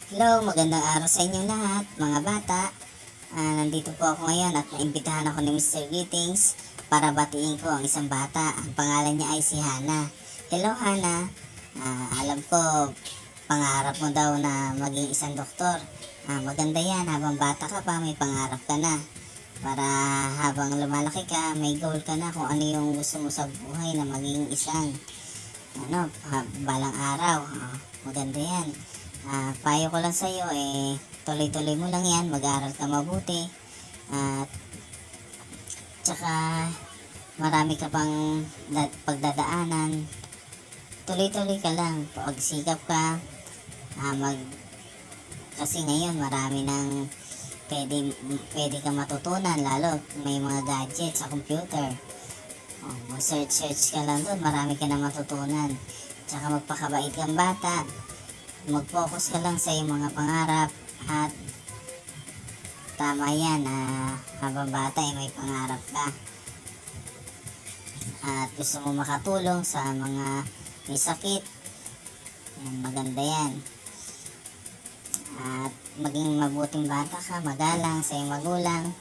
Hello, magandang araw sa inyong lahat, mga bata. Nandito po ako ngayon at naimbitahan ako ni Mr. Greetings para batiin ko ang isang bata. Ang pangalan niya ay si Hana. Hello, Hana. Alam ko, pangarap mo daw na maging isang doktor. Maganda yan, habang bata ka pa, may pangarap ka na. Para habang lumalaki ka, may goal ka na kung ano yung gusto mo sa buhay na maging isang balang araw. Maganda yan. Payo ko lang sa'yo, tuloy-tuloy mo lang yan, mag-aaral ka mabuti, at tsaka marami ka pang pagdadaanan. Tuloy-tuloy ka lang, pagsikap ka, kasi ngayon marami nang pwede ka matutunan, lalo may mga gadgets sa computer. Mag-search ka lang doon, marami ka na matutunan. Tsaka magpakabait kang bata, mag-focus ka lang sa iyong mga pangarap, at tama yan, habang bata may pangarap ka at gusto mo makatulong sa mga may sakit. Maganda yan, at maging mabuting bata ka, magalang sa iyong magulang.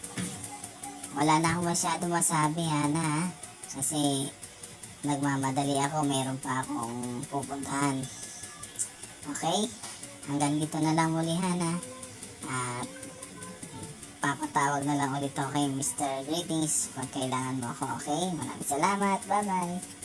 Wala na akong masyado masabi, Hana, kasi nagmamadali ako, meron pa akong pupuntahan. Okay? Hanggang dito na lang muli, Hana. At papatawag na lang ulit ako kay Mr. Greetings pag kailangan mo ako. Okay? Maraming salamat. Bye-bye.